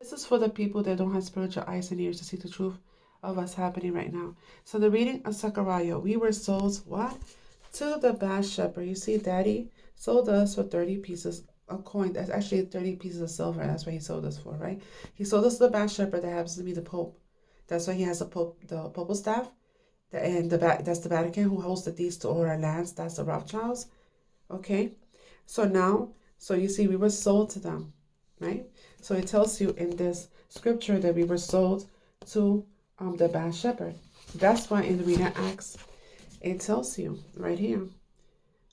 This is for the people that don't have spiritual eyes and ears to see the truth of what's happening right now. So the reading of Zechariah, we were sold what? To the bad shepherd. You see, Daddy sold us for 30 pieces of coin. That's actually 30 pieces of silver. That's what he sold us for, right? He sold us to the bad shepherd that happens to be the Pope. That's why he has the Papal staff. And that's the Vatican who holds the deeds to all our lands. That's the Rothschilds. Okay? So now, so you see, we were sold to them, right? So it tells you in this scripture that we were sold to the bad shepherd. That's why in the reading Acts, it tells you right here.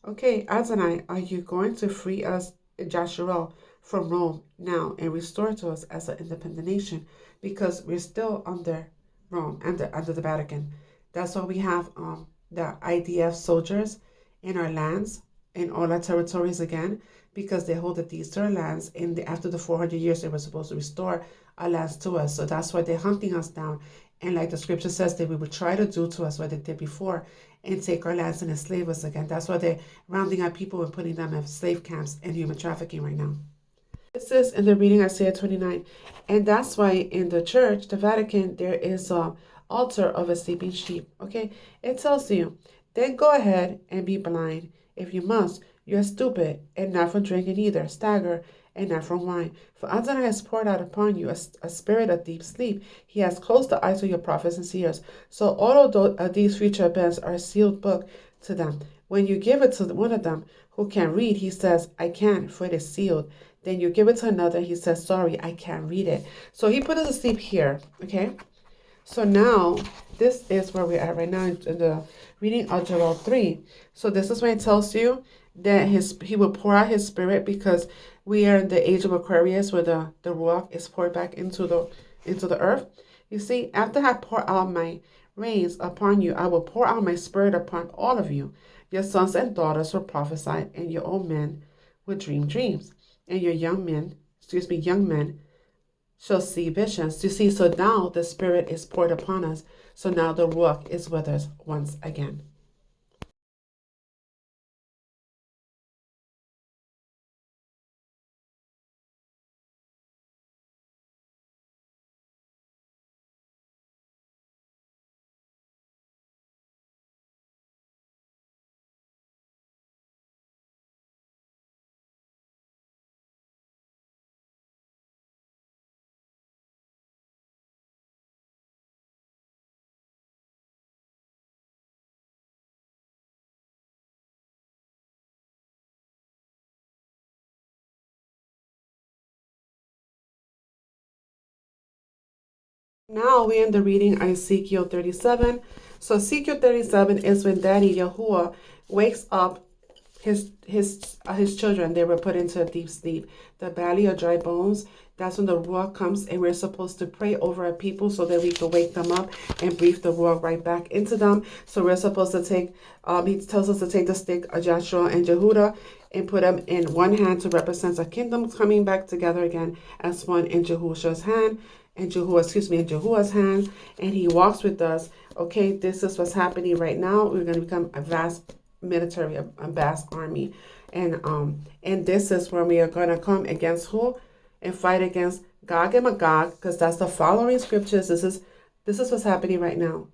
Okay, Adonai, are you going to free us, Joshua, from Rome now and restore to us as an independent nation? Because we're still under Rome, under the Vatican. That's why we have the IDF soldiers in our lands, in all our territories again, because they hold the deeds to our lands. And after the 400 years, they were supposed to restore our lands to us. So that's why they're hunting us down. And like the scripture says, that we would try to do to us what they did before and take our lands and enslave us again. That's why they're rounding up people and putting them in slave camps and human trafficking right now. This is in the reading Isaiah 29. And that's why in the church, the Vatican, there is a altar of a sleeping sheep. Okay, it tells you, then go ahead and be blind if you must. You are stupid, and not from drinking either, stagger, and not from wine. For Adonai has poured out upon you a spirit of deep sleep. He has closed the eyes of your prophets and seers. So all of these future events are a sealed book to them. When you give it to one of them who can read, he says, I can't, for it is sealed. Then you give it to another, he says, sorry, I can't read it. So he put us to sleep here, okay? So now, this is where we're at right now in the reading of Joel 3. So this is when it tells you that he will pour out his spirit, because we are in the age of Aquarius, where the Ruach is poured back into the earth. You see, after I pour out my rains upon you, I will pour out my spirit upon all of you. Your sons and daughters will prophesy, and your old men will dream dreams, and your young men shall see visions. You see, so now the Spirit is poured upon us. So now the Ruach is with us once again. Now we're in the reading Ezekiel 37. So Ezekiel 37 is when Daddy Yahuwah wakes up his children. They were put into a deep sleep, the valley of dry bones. That's when the Ruach comes, and we're supposed to pray over our people so that we can wake them up and breathe the Ruach right back into them. So we're supposed to take, he tells us to take the stick of Joshua and Jehudah and put them in one hand to represent a kingdom coming back together again as one in Jehusha's hand. In Jehuah's hand, and he walks with us. Okay, this is what's happening right now. We're going to become a vast military, a vast army, and this is where we are going to come against who and fight against Gog and Magog, because that's the following scriptures. This is what's happening right now.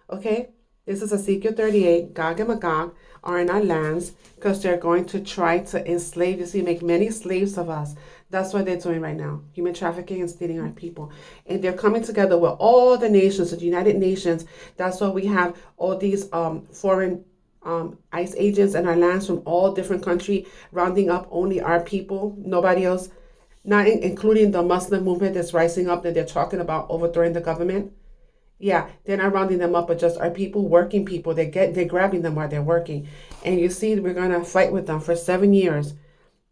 Okay, this is Ezekiel 38. Gog and Magog are in our lands because they're going to try to enslave, you see, make many slaves of us. That's what they're doing right now, human trafficking and stealing our people. And they're coming together with all the nations, the United Nations. That's why we have all these foreign ICE agents in our lands from all different countries, rounding up only our people, nobody else, not including the Muslim movement that's rising up that they're talking about overthrowing the government. Yeah, they're not rounding them up, but just our people, working people. They're grabbing them while they're working. And you see, we're going to fight with them for 7 years.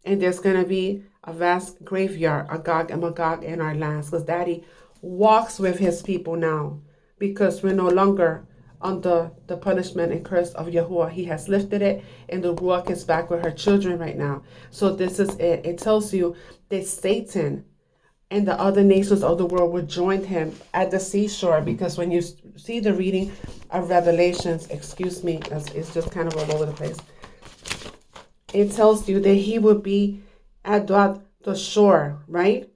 And there's going to be a vast graveyard, a Gog and Magog in our lands, because Daddy walks with his people now, because we're no longer under the punishment and curse of Yahuwah. He has lifted it, and the Ruach is back with her children right now. So this is it. It tells you that Satan and the other nations of the world would join him at the seashore, because when you see the reading of Revelations, excuse me, it's just kind of all over the place. It tells you that he would be at the shore, right?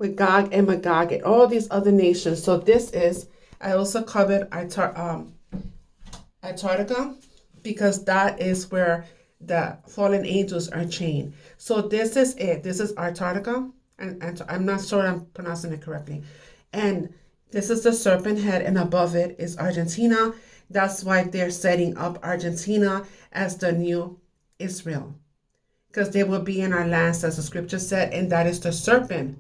with Gog and Magog and all these other nations. So this is, I also covered Antarctica, because that is where the fallen angels are chained. So this is it. This is Antarctica, and I'm not sure I'm pronouncing it correctly. And this is the serpent head, and above it is Argentina. That's why they're setting up Argentina as the new Israel, because they will be in our lands, as the scripture said, and that is the serpent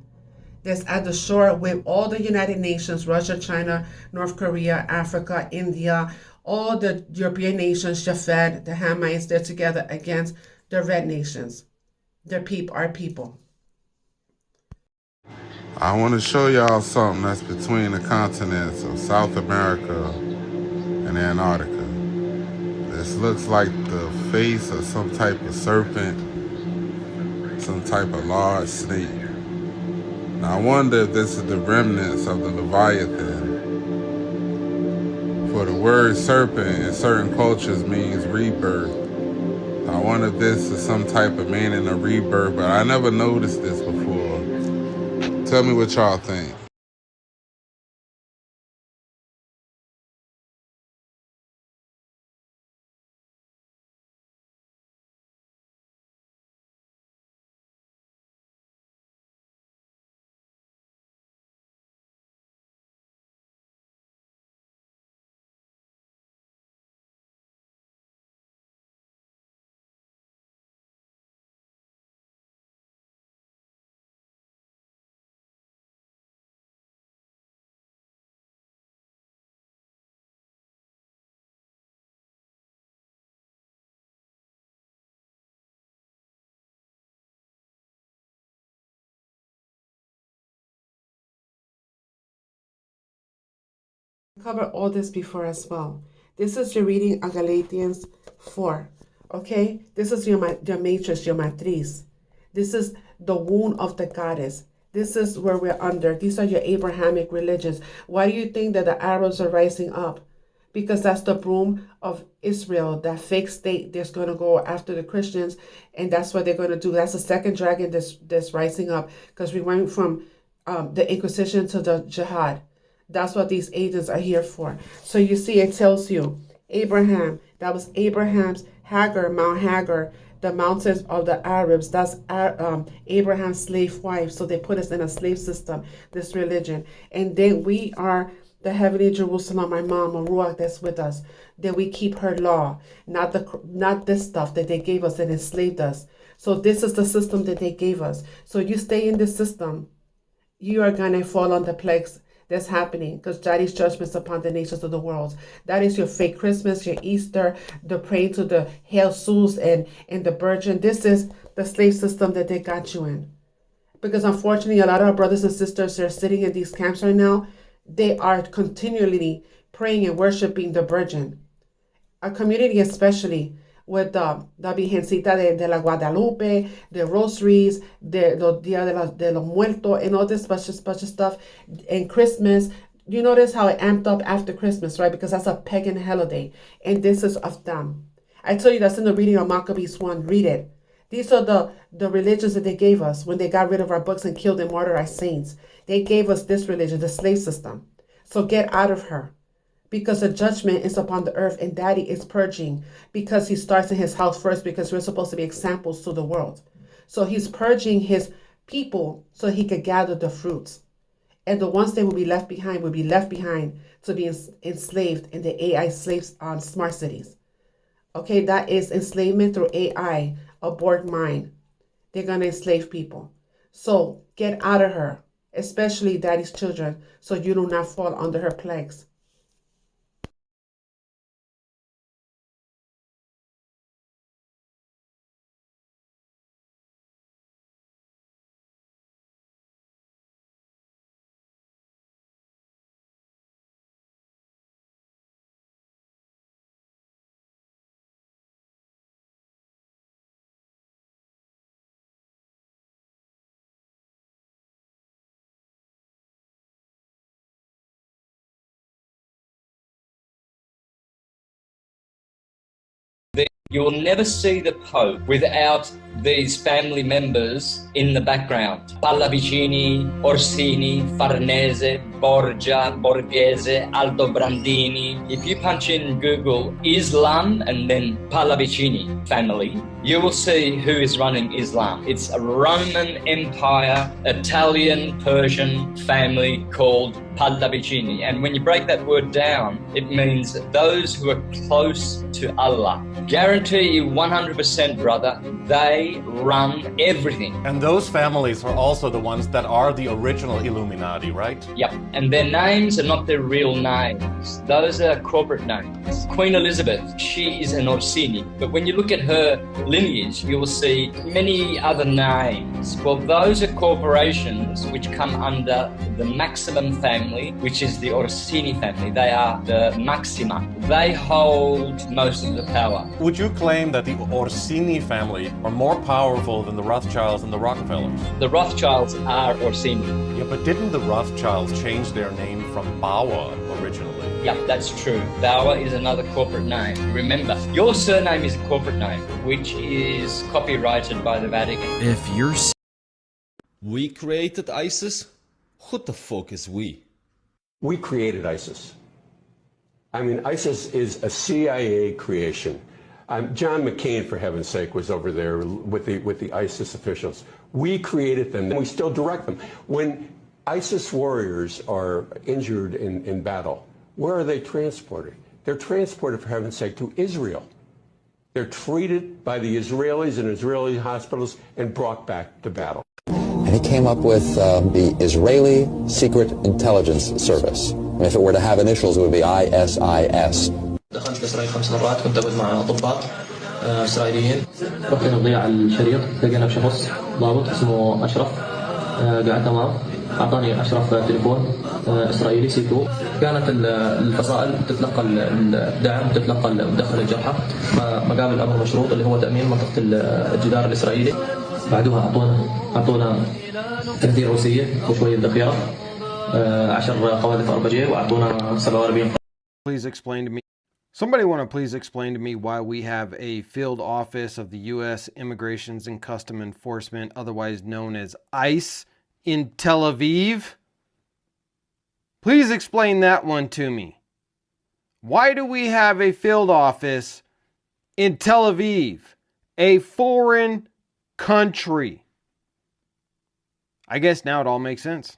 that's at the shore with all the United Nations, Russia, China, North Korea, Africa, India, all the European nations, Japhet, the Hamites, they're together against the red nations. Their people, our people. I want to show y'all something that's between the continents of South America and Antarctica. This looks like the face of some type of serpent, some type of large snake. Now I wonder if this is the remnants of the Leviathan. For the word serpent in certain cultures means rebirth. I wonder if this is some type of meaning of rebirth, but I never noticed this before. Tell me what y'all think. Cover all this before as well. This is your reading of Galatians 4. Okay? This is your matrix, your matriz. This is the wound of the goddess. This is where we're under. These are your Abrahamic religions. Why do you think that the Arabs are rising up? Because that's the broom of Israel, that fake state that's going to go after the Christians, and that's what they're going to do. That's the second dragon that's rising up, because we went from the Inquisition to the Jihad. That's what these agents are here for. So you see, it tells you Abraham, that was Abraham's Hagar, Mount Hagar, the mountains of the Arabs. That's Abraham's slave wife. So they put us in a slave system, this religion. And then we are the heavenly Jerusalem, my mom, Ruach, that's with us. That we keep her law, not this stuff that they gave us and enslaved us. So this is the system that they gave us. So you stay in this system, you are going to fall on the plagues that's happening, because Daddy's judgments upon the nations of the world. That is your fake Christmas, your Easter, the praying to the Jesus and the Virgin. This is the slave system that they got you in. Because unfortunately, a lot of our brothers and sisters are sitting in these camps right now. They are continually praying and worshiping the Virgin. Our community, especially with the Virgencita de la Guadalupe, the rosaries, los Dia de los Muertos, and all this bunch of stuff, and Christmas. You notice how it amped up after Christmas, right? Because that's a pagan holiday, and this is of them. I tell you, that's in the reading of Maccabees 1. Read it. These are the religions that they gave us when they got rid of our books and killed and martyred our saints. They gave us this religion, the slave system. So get out of her, because the judgment is upon the earth, and Daddy is purging, because he starts in his house first, because we're supposed to be examples to the world. So he's purging his people so he could gather the fruits. And the ones that will be left behind to be enslaved in the AI slaves smart cities. Okay, that is enslavement through AI, abort mind. They're going to enslave people. So get out of her, especially Daddy's children, so you do not fall under her plagues. You will never see the Pope without these family members in the background. Pallavicini, Orsini, Farnese, Borgia, Borghese, Aldobrandini. If you punch in Google Islam and then Pallavicini family, you will see who is running Islam. It's a Roman Empire, Italian, Persian family called Pallavicini. And when you break that word down, it means those who are close to Allah. Guarantee you 100%, brother, they run everything. And those families are also the ones that are the original Illuminati, right? Yep, and their names are not their real names. Those are corporate names. Queen Elizabeth, she is an Orsini, but when you look at her lineage, you will see many other names. Well, those are corporations which come under the Maximum family, which is the Orsini family. They are the Maxima. They hold most of the power. Would you claim that the Orsini family are more powerful than the Rothschilds and the Rockefellers? The Rothschilds are Orsini. Yeah, but didn't the Rothschilds change their name from Bauer originally? Yep, that's true. Bauer is another corporate name. Remember, your surname is a corporate name, which is copyrighted by the Vatican. If you're... We created ISIS? What the fuck is we? We created ISIS. I mean, ISIS is a CIA creation. John McCain, for heaven's sake, was over there with the ISIS officials. We created them, and we still direct them. When ISIS warriors are injured in battle, where are they transported? They're transported, for heaven's sake, to Israel. They're treated by the Israelis in Israeli hospitals and brought back to battle. And he came up with the Israeli Secret Intelligence Service. And if it were to have initials, it would be ISIS. دخلت إسرائيل 5 مرات، كنت أقعد مع أطباء إسرائيليين. رحنا نضيع الشريط، لقينا بشخص ضابط اسمه أشرف، قعدت معه، أعطاني أشرف تليفون إسرائيلي C2. كانت الفصائل تتلقى الدعم، تتلقى مدخل الجرحى، مقابل أمر مشروط اللي هو تأمين منطقة الجدار الإسرائيلي. بعدها أعطونا تهديد روسية وشوية ذخيرة، 10 قوالب RPG، وأعطونا 47. Please explain to me. Somebody want to please explain to me why we have a field office of the U.S. Immigrations and Custom Enforcement, otherwise known as ICE, in Tel Aviv? Please explain that one to me. Why do we have a field office in Tel Aviv, a foreign country? I guess now it all makes sense.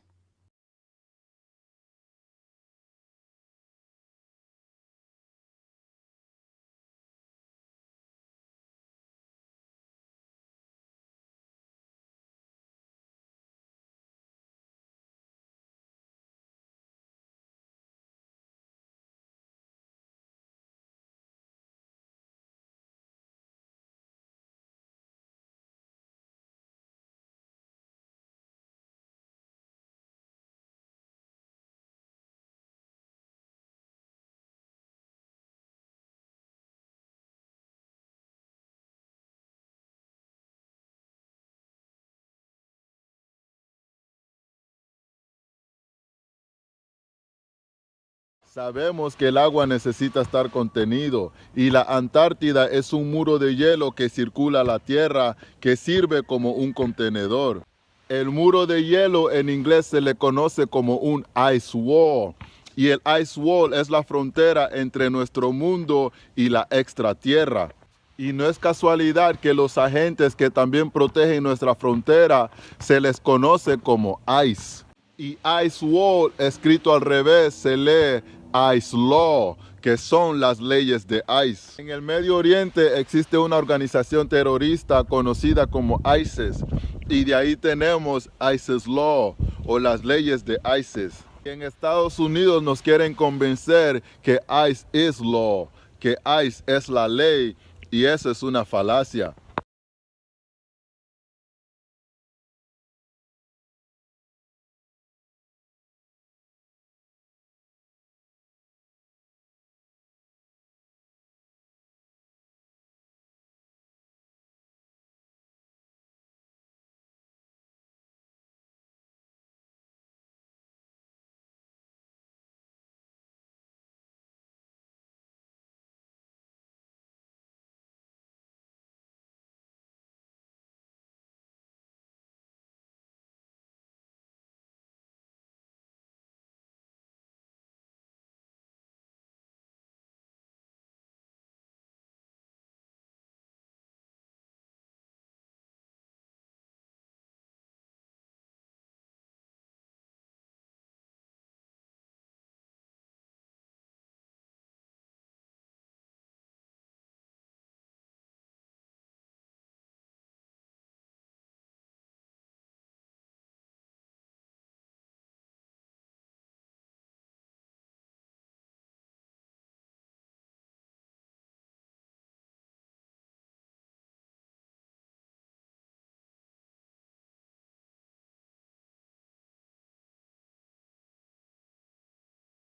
Sabemos que el agua necesita estar contenido y la Antártida es un muro de hielo que circula a la Tierra que sirve como un contenedor. El muro de hielo en inglés se le conoce como un ice wall y el ice wall es la frontera entre nuestro mundo y la extratierra. Y no es casualidad que los agentes que también protegen nuestra frontera se les conoce como ICE. Y ice wall escrito al revés se lee ICE Law, que son las leyes de ICE. En el Medio Oriente existe una organización terrorista conocida como ISIS y de ahí tenemos ISIS Law o las leyes de ISIS. En Estados Unidos nos quieren convencer que ICE is law, que ICE es la ley y eso es una falacia.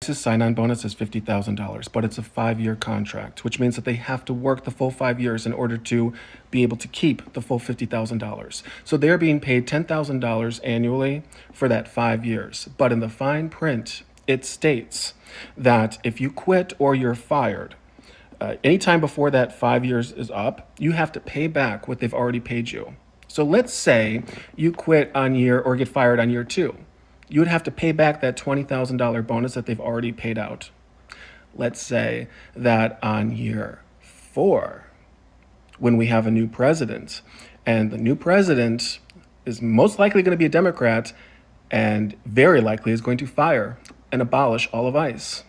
ICE's sign-on bonus is $50,000, but it's a 5-year contract, which means that they have to work the full 5 years in order to be able to keep the full $50,000. So they're being paid $10,000 annually for that 5 years. But in the fine print, it states that if you quit or you're fired, anytime before that 5 years is up, you have to pay back what they've already paid you. So let's say you quit on year or get fired on year 2. You would have to pay back that $20,000 bonus that they've already paid out. Let's say that on year 4, when we have a new president, and the new president is most likely going to be a Democrat and very likely is going to fire and abolish all of ICE,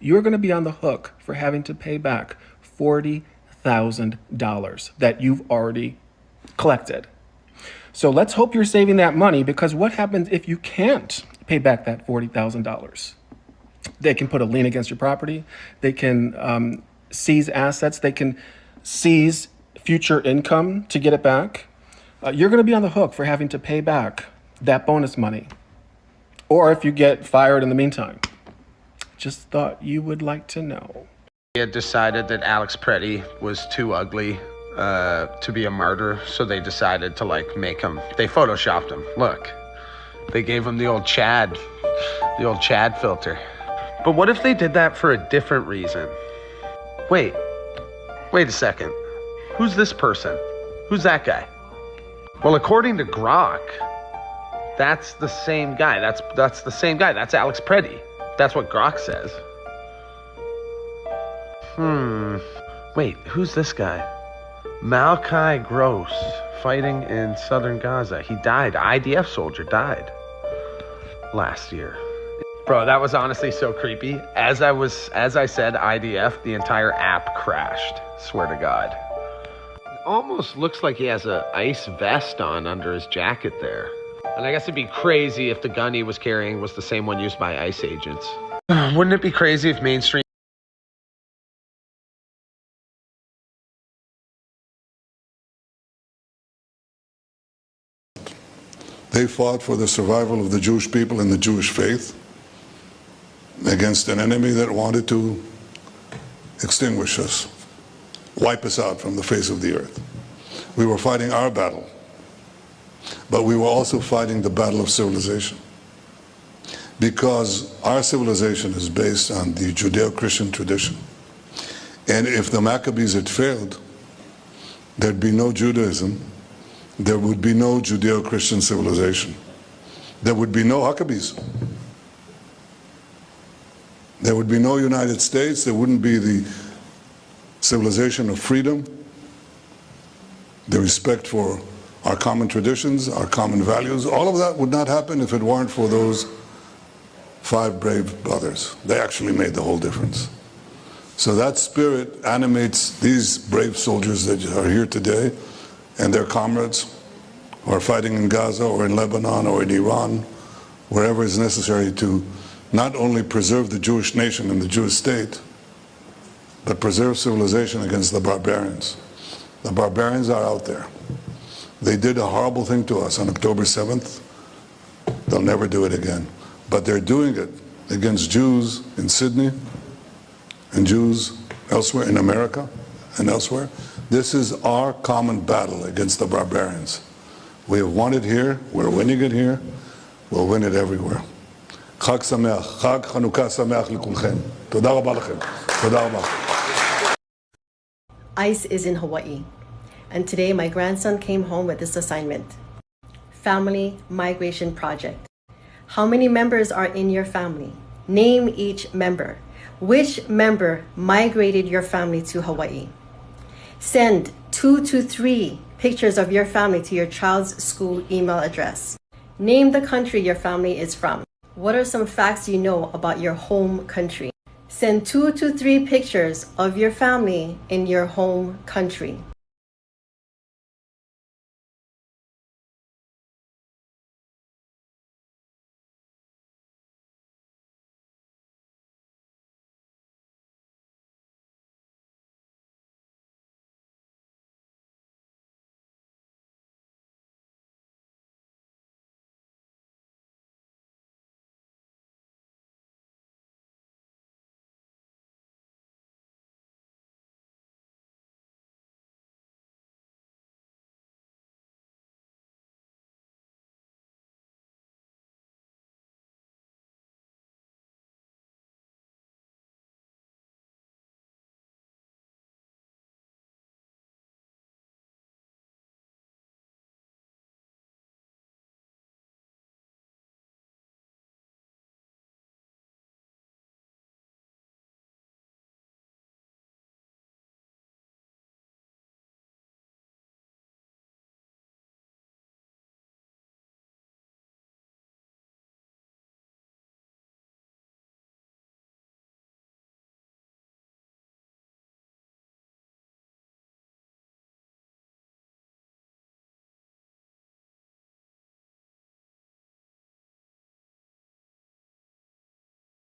you're going to be on the hook for having to pay back $40,000 that you've already collected. So let's hope you're saving that money, because what happens if you can't pay back that $40,000? They can put a lien against your property. They can seize assets. They can seize future income to get it back. You're going to be on the hook for having to pay back that bonus money. Or if you get fired in the meantime. Just thought you would like to know. They had decided that Alex Preddy was too ugly to be a martyr, so they decided to make him. They photoshopped him. Look, they gave him the old Chad filter. But what if they did that for a different reason? Wait a second. Who's this person? Who's that guy? Well, according to Grok, that's the same guy. That's the same guy. That's Alex Preddy. That's what Grok says. Wait, who's this guy? Malachi Gross, fighting in southern Gaza. He died. IDF soldier died last year. Bro, that was honestly so creepy. As I said IDF, the entire app crashed. Swear to God. It almost looks like he has a ICE vest on under his jacket there. And I guess it'd be crazy if the gun he was carrying was the same one used by ICE agents. Wouldn't it be crazy if mainstream... They fought for the survival of the Jewish people and the Jewish faith against an enemy that wanted to extinguish us, wipe us out from the face of the earth. We were fighting our battle, but we were also fighting the battle of civilization, because our civilization is based on the Judeo-Christian tradition. And if the Maccabees had failed, there'd be no Judaism, there would be no Judeo-Christian civilization. There would be no Maccabees. There would be no United States, there wouldn't be the civilization of freedom, the respect for our common traditions, our common values. All of that would not happen if it weren't for those 5 brave brothers. They actually made the whole difference. So that spirit animates these brave soldiers that are here today and their comrades who are fighting in Gaza or in Lebanon or in Iran, wherever is necessary to not only preserve the Jewish nation and the Jewish state, but preserve civilization against the barbarians. The barbarians are out there. They did a horrible thing to us on October 7th. They'll never do it again. But they're doing it against Jews in Sydney and Jews elsewhere in America and elsewhere. This is our common battle against the barbarians. We have won it here, we're winning it here, we'll win it everywhere. Chag Sameach, Chag Chanukah Sameach Likulchem. Toda rabba lachem. Toda rabba. ICE is in Hawaii, and today my grandson came home with this assignment. Family Migration Project. How many members are in your family? Name each member. Which member migrated your family to Hawaii? Send 2 to 3 pictures of your family to your child's school email address. Name the country your family is from. What are some facts you know about your home country? Send 2 to 3 pictures of your family in your home country.